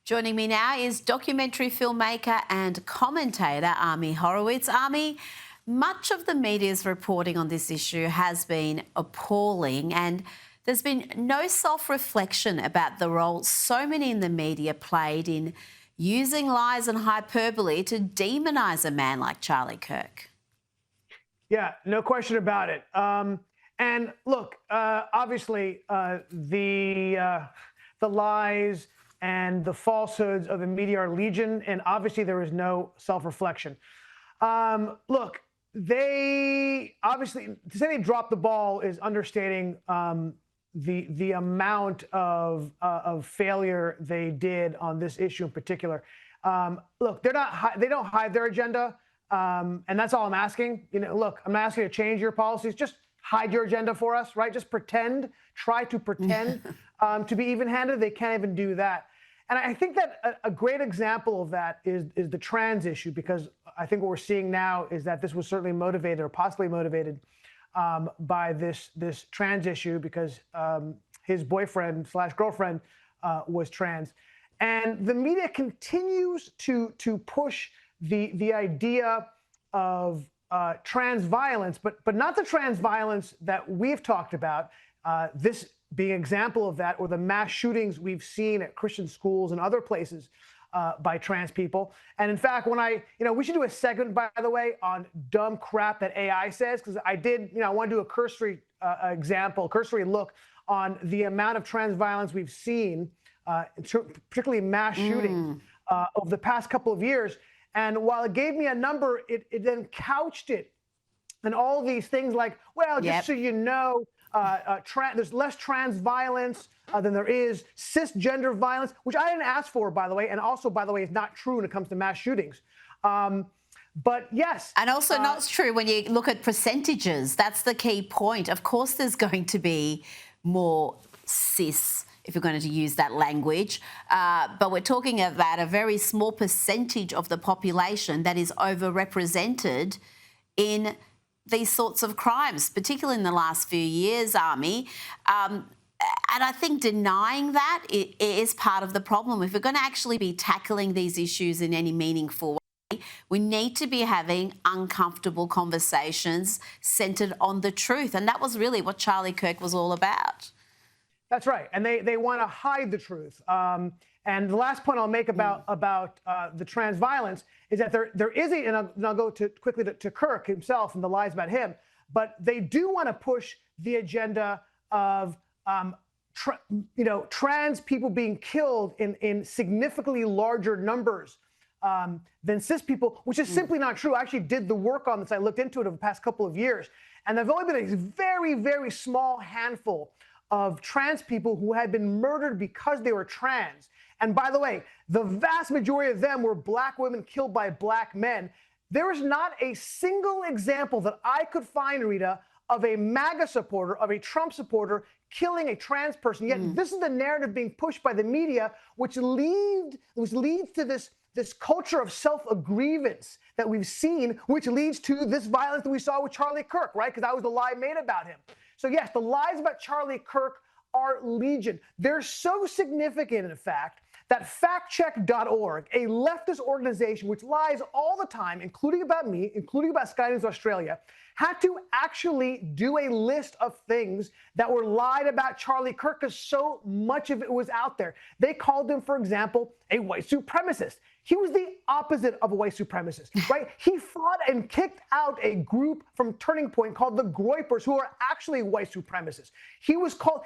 Joining me now is documentary filmmaker and commentator Ami Horowitz. Ami, much of the media's reporting on this issue has been appalling, and there's been no self-reflection about the role so many in the media played in using lies and hyperbole to demonise a man like Charlie Kirk. Yeah, no question about it. And look, obviously, the lies and the falsehoods of the media are legion, and obviously there is no self-reflection. Look, they obviously, to say they dropped the ball is understating the amount of failure they did on this issue in particular. Look, they don't hide their agenda, and that's all I'm asking. Look, I'm not asking you to change your policies. Just hide your agenda for us, right? Just pretend, try to pretend to be even-handed. They can't even do that. And I think that a great example of that is the trans issue, because I think what we're seeing now is that this was certainly motivated or possibly motivated by this trans issue, because his boyfriend / girlfriend was trans. And the media continues to push the idea of trans violence, but not the trans violence that we've talked about, this being an example of that, or the mass shootings we've seen at Christian schools and other places by trans people. And in fact, when we should do a segment, by the way, on dumb crap that AI says, because I want to do a cursory cursory look on the amount of trans violence we've seen, particularly mass shootings over the past couple of years. And while it gave me a number, it then couched it and all these things like, well, just so you know, there's less trans violence than there is cisgender violence, which I didn't ask for, by the way, and also, by the way, is not true when it comes to mass shootings. But yes. And also not true when you look at percentages. That's the key point. Of course, there's going to be more cis, if you're going to use that language. But we're talking about a very small percentage of the population that is overrepresented in these sorts of crimes, particularly in the last few years, Ami. And I think denying that is part of the problem. If we're going to actually be tackling these issues in any meaningful way, we need to be having uncomfortable conversations centred on the truth. And that was really what Charlie Kirk was all about. That's right. And they want to hide the truth. And the last point I'll make about the trans violence is that there is and I'll go quickly to Kirk himself and the lies about him, but they do want to push the agenda of trans people being killed in significantly larger numbers than cis people, which is simply not true. I actually did the work on this. I looked into it over the past couple of years, and there've only been a very, very small handful of trans people who had been murdered because they were trans. And by the way, the vast majority of them were black women killed by black men. There is not a single example that I could find, Rita, of a MAGA supporter, of a Trump supporter killing a trans person. Yet this is the narrative being pushed by the media, which leads to this culture of self-aggrievance that we've seen, which leads to this violence that we saw with Charlie Kirk, right? Because that was the lie made about him. So yes, the lies about Charlie Kirk are legion. They're so significant, in fact, that factcheck.org, a leftist organization which lies all the time, including about me, including about Sky News Australia, had to actually do a list of things that were lied about Charlie Kirk, because so much of it was out there. They called him, for example, a white supremacist. He was the opposite of a white supremacist, right? He fought and kicked out a group from Turning Point called the Groypers, who are actually white supremacists. He was called...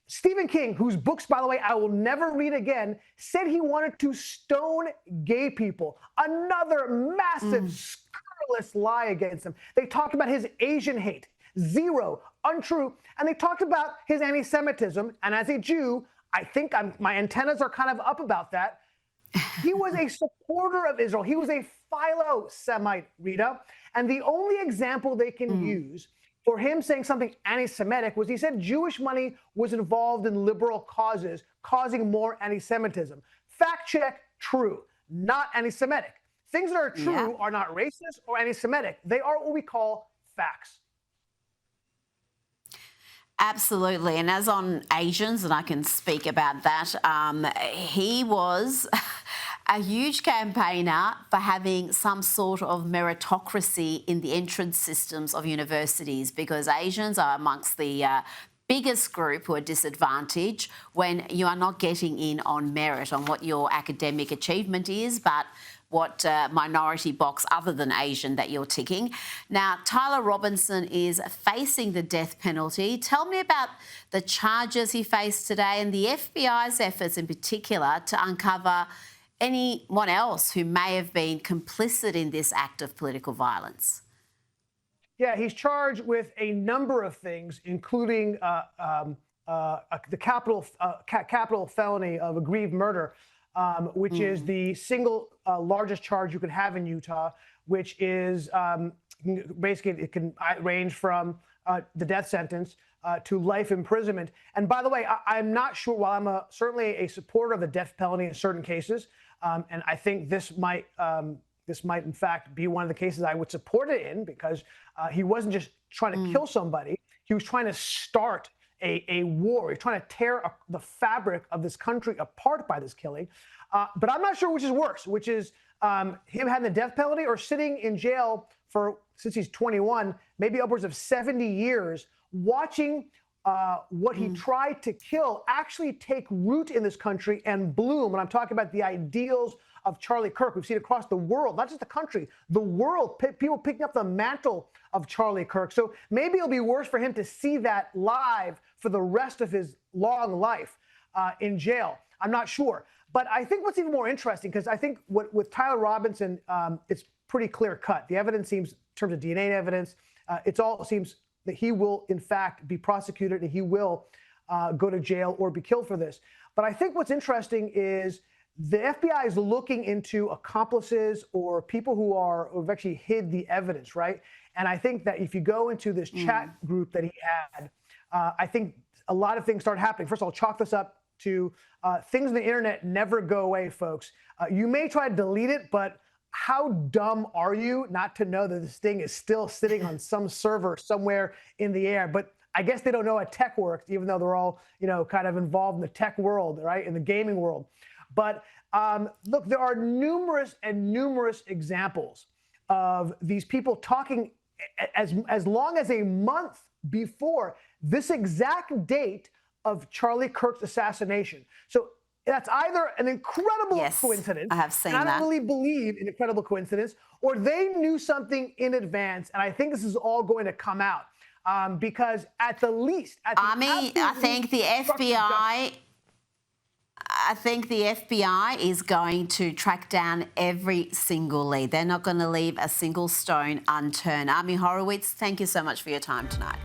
Stephen King, whose books, by the way, I will never read again, said he wanted to stone gay people. Another massive, scurrilous lie against him. They talked about his Asian hate. Zero. Untrue. And they talked about his anti-Semitism. And as a Jew, I think my antennas are kind of up about that. He was a supporter of Israel. He was a philo-Semite, Rita. And the only example they can use for him saying something anti-Semitic was he said Jewish money was involved in liberal causes, causing more anti-Semitism. Fact check, true, not anti-Semitic. Things that are true are not racist or anti-Semitic. They are what we call facts. Absolutely. And as on Asians, and I can speak about that, he was a huge campaigner for having some sort of meritocracy in the entrance systems of universities, because Asians are amongst the biggest group who are disadvantaged when you are not getting in on merit, on what your academic achievement is, but what minority box other than Asian that you're ticking. Now, Tyler Robinson is facing the death penalty. Tell me about the charges he faced today and the FBI's efforts in particular to uncover anyone else who may have been complicit in this act of political violence. Yeah, he's charged with a number of things, including the capital felony of aggrieved murder, which is the single largest charge you could have in Utah, which is basically it can range from the death sentence to life imprisonment. And by the way, I'm not sure, while I'm certainly a supporter of the death penalty in certain cases, and I think this might in fact be one of the cases I would support it in, because he wasn't just trying to kill somebody, he was trying to start a war. He's trying to tear the fabric of this country apart by this killing. But I'm not sure which is worse, which is him having the death penalty or sitting in jail for, since he's 21, maybe upwards of 70 years, watching what he tried to kill actually take root in this country and bloom. And I'm talking about the ideals of Charlie Kirk. We've seen across the world, not just the country, the world, people picking up the mantle of Charlie Kirk. So maybe it'll be worse for him to see that live for the rest of his long life in jail. I'm not sure. But I think what's even more interesting, because I think with Tyler Robinson, it's pretty clear cut. The evidence seems, in terms of DNA evidence, it all seems that he will, in fact, be prosecuted and he will go to jail or be killed for this. But I think what's interesting is the FBI is looking into accomplices or people who've actually hid the evidence, right? And I think that if you go into this chat group that he had, I think a lot of things start happening. First of all, chalk this up to things on the internet never go away, folks. You may try to delete it, but how dumb are you not to know that this thing is still sitting on some server somewhere in the air? But I guess they don't know how tech works, even though they're all, kind of involved in the tech world, right? In the gaming world. But look, there are numerous examples of these people talking as long as a month before this exact date of Charlie Kirk's assassination. So that's either an incredible coincidence. I have seen and I that. don't really believe in incredible coincidence, or they knew something in advance. And I think this is all going to come out because at the least, I think the FBI. I think the FBI is going to track down every single lead. They're not going to leave a single stone unturned. Ami Horowitz, thank you so much for your time tonight.